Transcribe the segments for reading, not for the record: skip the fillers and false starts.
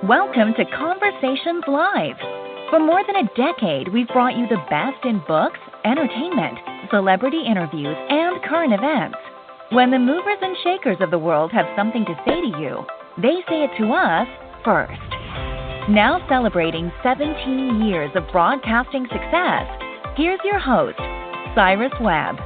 Welcome to Conversations Live. For more than a decade, we've brought you the best in books, entertainment, celebrity interviews, and current events. When the movers and shakers of the world have something to say to you, they say it to us first. Now celebrating 17 years of broadcasting success, here's your host, Cyrus Webb.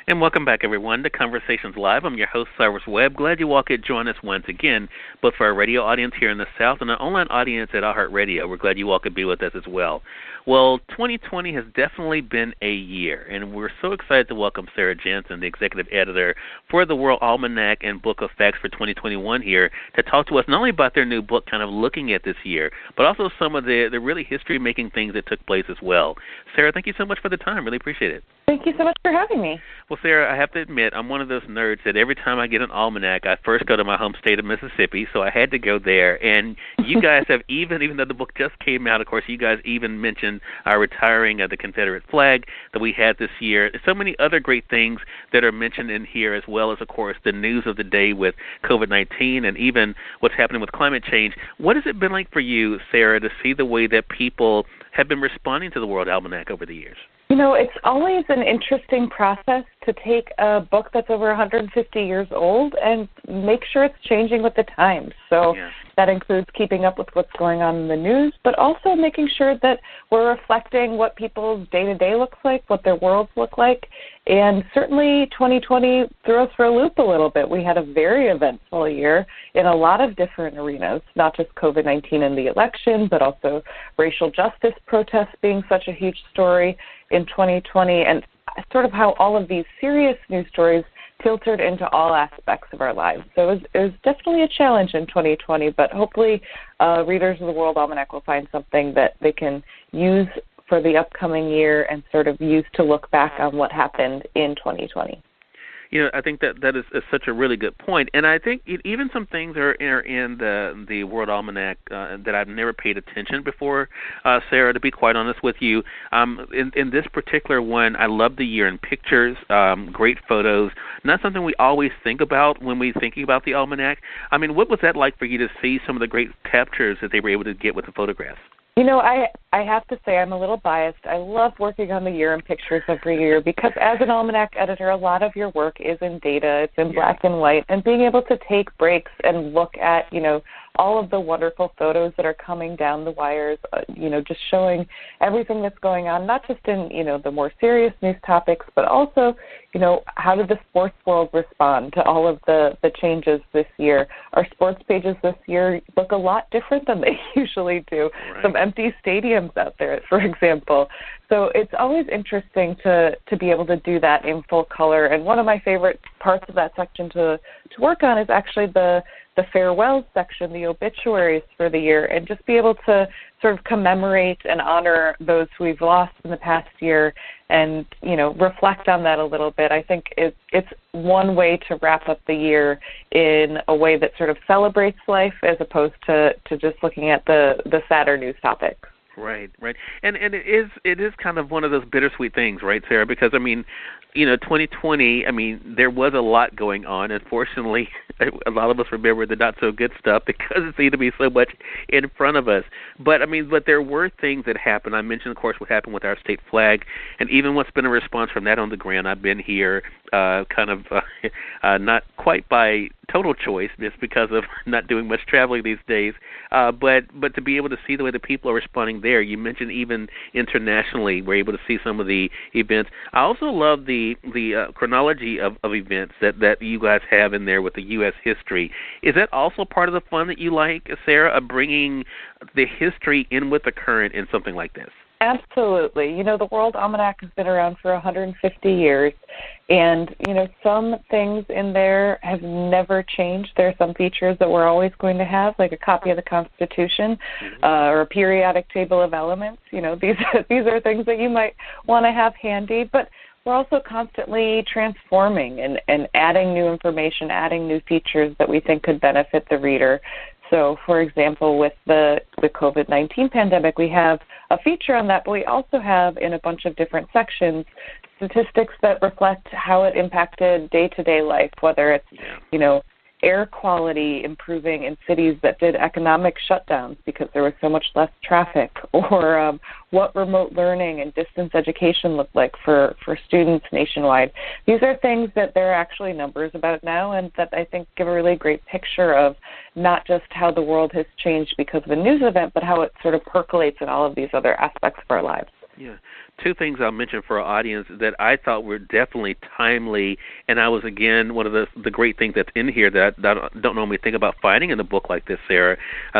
And welcome back, everyone, to Conversations Live. I'm your host, Cyrus Webb. Glad you all could join us once again, both for our radio audience here in the South and our online audience at iHeartRadio. We're glad you all could be with us as well. Well, 2020 has definitely been a year, and we're so excited to welcome Sarah Janssen, the executive editor for the World-Almanac and Book of Facts for 2021 here, to talk to us not only about their new book, kind of looking at this year, but also some of the really history-making things that took place as well. Sarah, thank you so much for the time. Really appreciate it. Thank you so much for having me. Well, Sarah, I have to admit, I'm one of those nerds that every time I get an almanac, I first go to my home state of Mississippi, so I had to go there. And you guys have even though the book just came out, of course, you guys even mentioned our retiring of the Confederate flag that we had this year. So many other great things that are mentioned in here, as well as, of course, the news of the day with COVID-19 and even what's happening with climate change. What has it been like for you, Sarah, to see the way that people have been responding to the World Almanac over the years? You know, it's always an interesting process to take a book that's over 150 years old and make sure it's changing with the times. So that includes keeping up with what's going on in the news, but also making sure that we're reflecting what people's day-to-day looks like, what their worlds look like. And certainly 2020 threw us for a loop a little bit. We had a very eventful year in a lot of different arenas, not just COVID-19 and the election, but also racial justice protests being such a huge story in 2020, and sort of how all of these serious news stories filtered into all aspects of our lives. So it was definitely a challenge in 2020, but hopefully readers of the World Almanac will find something that they can use for the upcoming year and sort of use to look back on what happened in 2020. You know, I think that is such a really good point. And I think even some things are in the World Almanac that I've never paid attention before, Sarah, to be quite honest with you. In this particular one, I love the year in pictures, great photos, not something we always think about when we're thinking about the Almanac. I mean, what was that like for you to see some of the great captures that they were able to get with the photographs? You know, I have to say I'm a little biased. I love working on the year in pictures every year because as an almanac editor, a lot of your work is in data. It's in black and white. And being able to take breaks and look at, all of the wonderful photos that are coming down the wires, just showing everything that's going on, not just in, the more serious news topics, but also, how did the sports world respond to all of the changes this year? Our sports pages this year look a lot different than they usually do. Right. Some empty stadiums out there, for example. So it's always interesting to be able to do that in full color. And one of my favorite parts of that section to work on is actually the farewells section, the obituaries for the year, and just be able to sort of commemorate and honor those who we've lost in the past year and, reflect on that a little bit. I think it's one way to wrap up the year in a way that sort of celebrates life as opposed to just looking at the sadder news topics. Right. And it is kind of one of those bittersweet things, right, Sarah? Because, 2020, there was a lot going on. Unfortunately, a lot of us remember the not-so-good stuff because it seemed to be so much in front of us. But there were things that happened. I mentioned, of course, what happened with our state flag, and even what's been a response from that on the ground. I've been here not quite by total choice, just because of not doing much traveling these days, but to be able to see the way the people are responding there. You mentioned even internationally, we're able to see some of the events. I also love the chronology of events that you guys have in there with the U.S. history. Is that also part of the fun that you like, Sarah, of bringing the history in with the current in something like this? Absolutely. The World Almanac has been around for 150 years, and, some things in there have never changed. There are some features that we're always going to have, like a copy of the Constitution or a periodic table of elements. These are things that you might want to have handy, but we're also constantly transforming and adding new information, adding new features that we think could benefit the reader. So, for example, with the COVID-19 pandemic, we have a feature on that, but we also have in a bunch of different sections statistics that reflect how it impacted day-to-day life, whether it's, air quality improving in cities that did economic shutdowns because there was so much less traffic, or what remote learning and distance education looked like for students nationwide. These are things that there are actually numbers about now, and that I think give a really great picture of not just how the world has changed because of a news event, but how it sort of percolates in all of these other aspects of our lives. Yeah. Two things I'll mention for our audience that I thought were definitely timely, and I was, again, one of the great things that's in here that I don't normally think about finding in a book like this, Sarah.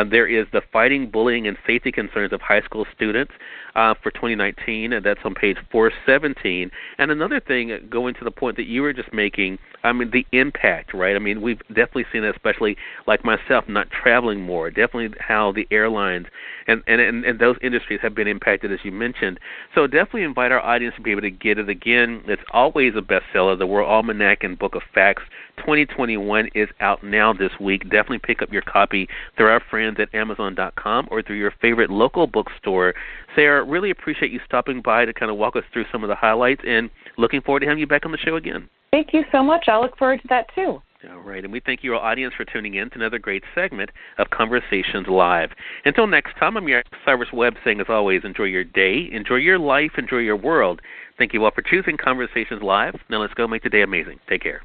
There is the Fighting Bullying and Safety Concerns of High School Students for 2019, and that's on page 417. And another thing, going to the point that you were just making, I mean, the impact, right? I mean, we've definitely seen that, especially like myself, not traveling more, definitely how the airlines and those industries have been impacted, as you mentioned. So definitely invite our audience to be able to get it. Again, it's always a bestseller, the World Almanac and Book of Facts. 2021 is out now this week. Definitely pick up your copy through our friends at Amazon.com or through your favorite local bookstore. Sarah, really appreciate you stopping by to kind of walk us through some of the highlights, and looking forward to having you back on the show again. Thank you so much. I look forward to that too. All right, and we thank you, our audience, for tuning in to another great segment of Conversations Live. Until next time, I'm your Cyrus Webb saying, as always, enjoy your day, enjoy your life, enjoy your world. Thank you all for choosing Conversations Live. Now let's go make the day amazing. Take care.